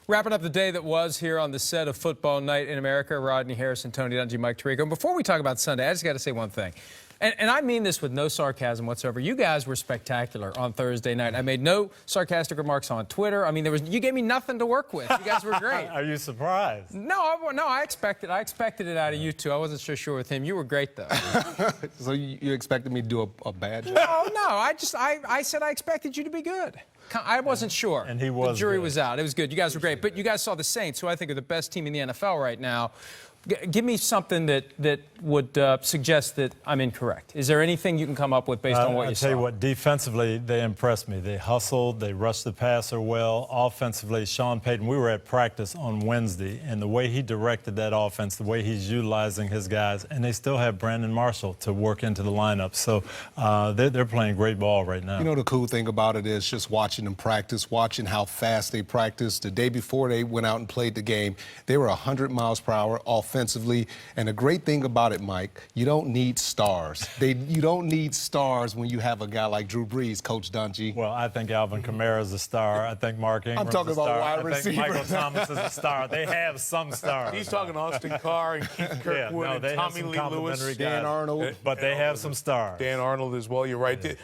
Wrapping up the day that was here on the set of Football Night in America, Rodney Harrison, Tony Dungy, Mike Tirico. And before we talk about Sunday, I just got to say one thing. And I mean this with no sarcasm whatsoever. You guys were spectacular on Thursday night. I made no sarcastic remarks on Twitter. I mean, you gave me nothing to work with. You guys were great. Are you surprised? No, I expected it out of you two. I wasn't so sure with him. You were great, though. So you expected me to do a bad job? No. I said I expected you to be good. I wasn't sure. And he was. The jury good. was out. It was good. You guys were great. But you guys saw the Saints, who I think are the best team in the NFL right now. Give me something that would suggest that I'm incorrect. Is there anything you can come up with based on what you saw? I'll tell you what, defensively, they impressed me. They hustled, they rushed the passer well. Offensively, Sean Payton, we were at practice on Wednesday, and the way he directed that offense, the way he's utilizing his guys, and they still have Brandon Marshall to work into the lineup. So they're playing great ball right now. You know, the cool thing about it is just watching them practice, watching how fast they practice. The day before they went out and played the game, they were 100 miles per hour offensively. And the great thing about it, Mike, you don't need stars. You don't need stars when you have a guy like Drew Brees, Coach Dungy. Well, I think Alvin Kamara is a star. I think Mark Ingram's I'm talking a star. about wide I think receiver. Michael Thomas is a star. They have some stars. He's talking Austin Carr and Keith Kirkwood and Tommy Lee Lewis. Dan Arnold. But they have some stars. Dan Arnold as well. You're right. Yeah.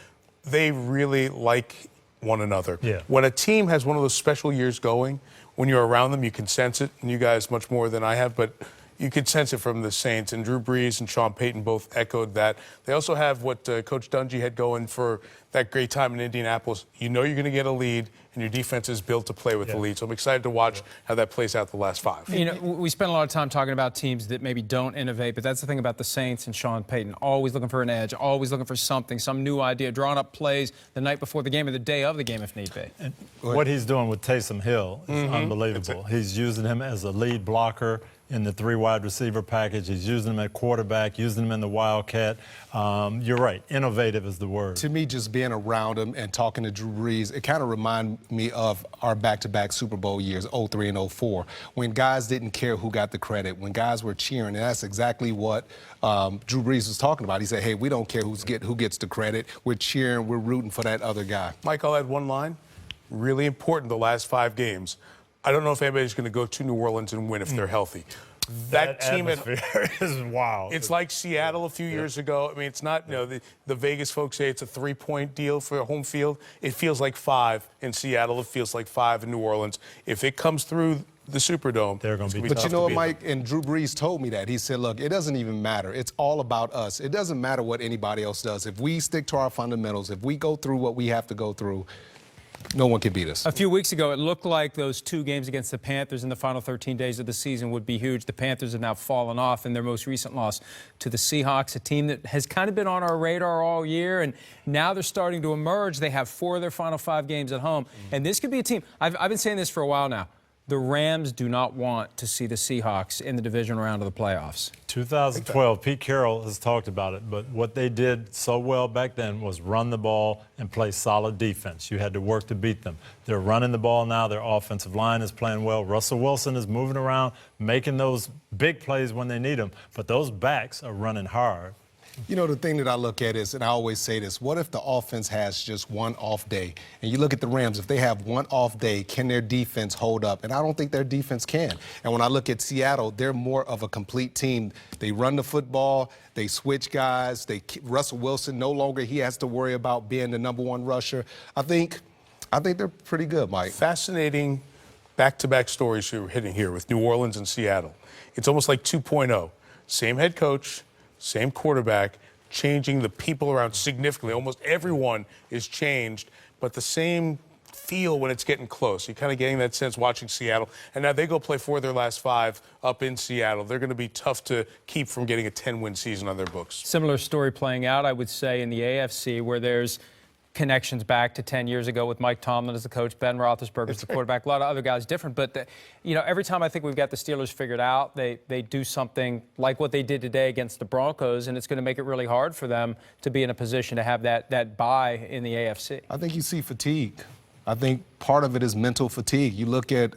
They really like one another. Yeah. When a team has one of those special years going, when you're around them, you can sense it. And you guys much more than I have, but you could sense it from the Saints, and Drew Brees and Sean Payton both echoed that. They also have what Coach Dungy had going for that great time in Indianapolis. You know you're going to get a lead, and your defense is built to play with the lead. So I'm excited to watch how that plays out the last 5. You know, we spent a lot of time talking about teams that maybe don't innovate, but that's the thing about the Saints and Sean Payton. Always looking for an edge, always looking for something, some new idea, drawing up plays the night before the game or the day of the game if need be. And what he's doing with Taysom Hill is unbelievable. He's using him as a lead blocker in the 3 wide receiver package. He's using him at quarterback, using him in the Wildcat. You're right. Innovative is the word. To me, just being around him and talking to Drew Brees, it kind of reminds me of our back-to-back Super Bowl years, 03 and 04, when guys didn't care who got the credit, when guys were cheering. And that's exactly what Drew Brees was talking about. He said, hey, we don't care who gets the credit. We're cheering. We're rooting for that other guy. Mike, I'll add one line. Really important the last 5 games. I don't know if anybody's going to go to New Orleans and win if they're healthy. That team is wild. It's like Seattle a few years ago. I mean, it's not, you know, the Vegas folks say it's a 3-point deal for home field. It feels like 5 in Seattle. It feels like 5 in New Orleans. If it comes through the Superdome, they're going to be But tough you know to what, beat Mike? And Drew Brees told me that. He said, look, it doesn't even matter. It's all about us. It doesn't matter what anybody else does. If we stick to our fundamentals, if we go through what we have to go through, no one can beat us. A few weeks ago, it looked like those 2 games against the Panthers in the final 13 days of the season would be huge. The Panthers have now fallen off in their most recent loss to the Seahawks, a team that has kind of been on our radar all year, and now they're starting to emerge. They have 4 of their final 5 games at home, and this could be a team. I've been saying this for a while now. The Rams do not want to see the Seahawks in the divisional round of the playoffs. 2012, Pete Carroll has talked about it, but what they did so well back then was run the ball and play solid defense. You had to work to beat them. They're running the ball now. Their offensive line is playing well. Russell Wilson is moving around, making those big plays when they need them, but those backs are running hard. You know, the thing that I look at is, and I always say this, what if the offense has just one off day? And you look at the Rams, if they have one off day, can their defense hold up? And I don't think their defense can. And when I look at Seattle, they're more of a complete team. They run the football, they switch guys, Russell Wilson, no longer he has to worry about being the #1 rusher. I think they're pretty good, Mike. Fascinating back-to-back stories you're hitting here with New Orleans and Seattle. It's almost like 2.0. Same head coach, same quarterback, changing the people around significantly. Almost everyone is changed, but the same feel when it's getting close. You're kind of getting that sense watching Seattle. And now they go play 4 of their last 5 up in Seattle. They're going to be tough to keep from getting a 10-win season on their books. Similar story playing out, I would say, in the AFC, where there's connections back to 10 years ago with Mike Tomlin as the coach, Ben Roethlisberger as the quarterback, a lot of other guys different. But, you know, every time I think we've got the Steelers figured out, they do something like what they did today against the Broncos, and it's going to make it really hard for them to be in a position to have that bye in the AFC. I think you see fatigue. I think part of it is mental fatigue. You look at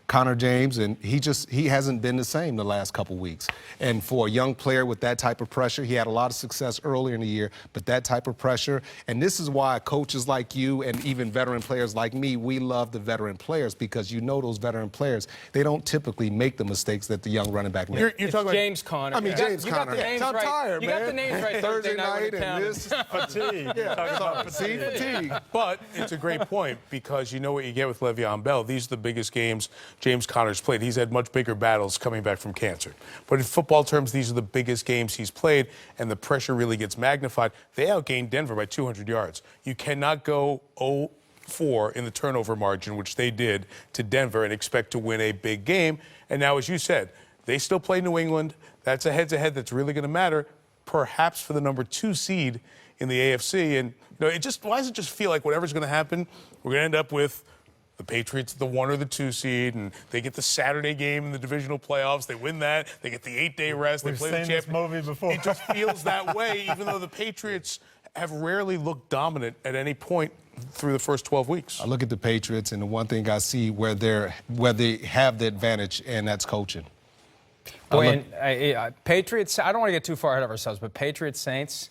Connor James, and he hasn't been the same the last couple weeks. And for a young player with that type of pressure, he had a lot of success earlier in the year, but that type of pressure, and this is why coaches like you and even veteran players like me, we love the veteran players, because you know those veteran players, they don't typically make the mistakes that the young running back makes. You're talking James Conner. I mean, James You got Conner. the names I'm right. tired, you man. got the names right. Thursday night and this. Fatigue. See, fatigue. But it's a great point, because you know what you get with Le'Veon Bell. These are the biggest games James Conner's played. He's had much bigger battles coming back from cancer. But in football terms, these are the biggest games he's played, and the pressure really gets magnified. They outgained Denver by 200 yards. You cannot go 0-4 in the turnover margin, which they did to Denver, and expect to win a big game. And now, as you said, they still play New England. That's a head-to-head that's really going to matter, perhaps for the number 2 seed in the AFC. And why does it just feel like whatever's going to happen, we're going to end up with the Patriots, the 1 or the 2 seed, and they get the Saturday game in the divisional playoffs. They win that. They get the 8-day rest. We've they play seen the this movie before. It just feels that way, even though the Patriots have rarely looked dominant at any point through the first 12 weeks. I look at the Patriots, and the one thing I see where they have the advantage, and that's coaching. Boy, and Patriots, I don't want to get too far ahead of ourselves, but Patriots Saints,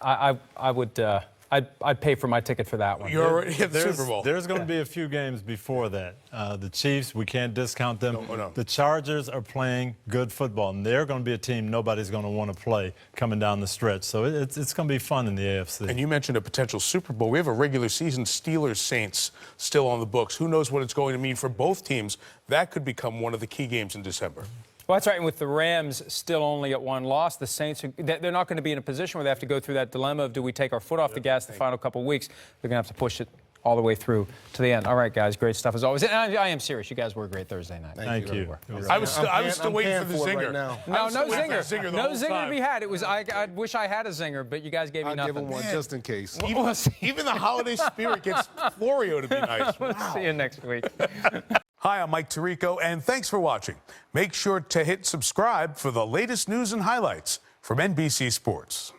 I would I'd pay for my ticket for that one. You're already at the Super Bowl. There's going to be a few games before that. The Chiefs, we can't discount them. No. The Chargers are playing good football, and they're going to be a team nobody's going to want to play coming down the stretch. So it's going to be fun in the AFC. And you mentioned a potential Super Bowl. We have a regular season Steelers-Saints still on the books. Who knows what it's going to mean for both teams? That could become one of the key games in December. Well, that's right. And with the Rams still only at 1 loss, the Saints, they're not going to be in a position where they have to go through that dilemma of do we take our foot off the gas the final couple of weeks. They're going to have to push it all the way through to the end. All right, guys, great stuff as always. And I am serious. You guys were a great Thursday night. Thank you. Really I was still waiting for the zinger. Right no zinger. No zinger to be had. It was I wish I had a zinger, but you guys gave me I'll nothing. give them one just in case. Even the holiday spirit gets Florio to be nice. Wow. See you next week. Hi, I'm Mike Tirico, and thanks for watching. Make sure to hit subscribe for the latest news and highlights from NBC Sports.